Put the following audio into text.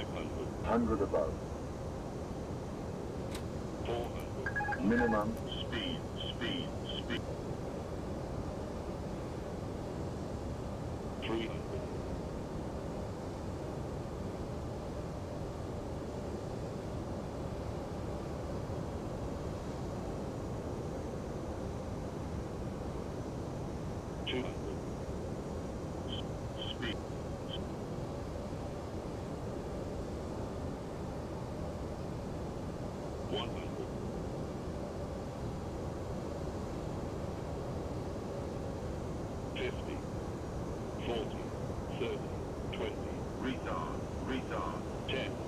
500. 100 above. 400. Minimum. Speed, speed, speed. 300. 200. Speed. 100. 50. 40. 30. 20. Retard. Retard. 10.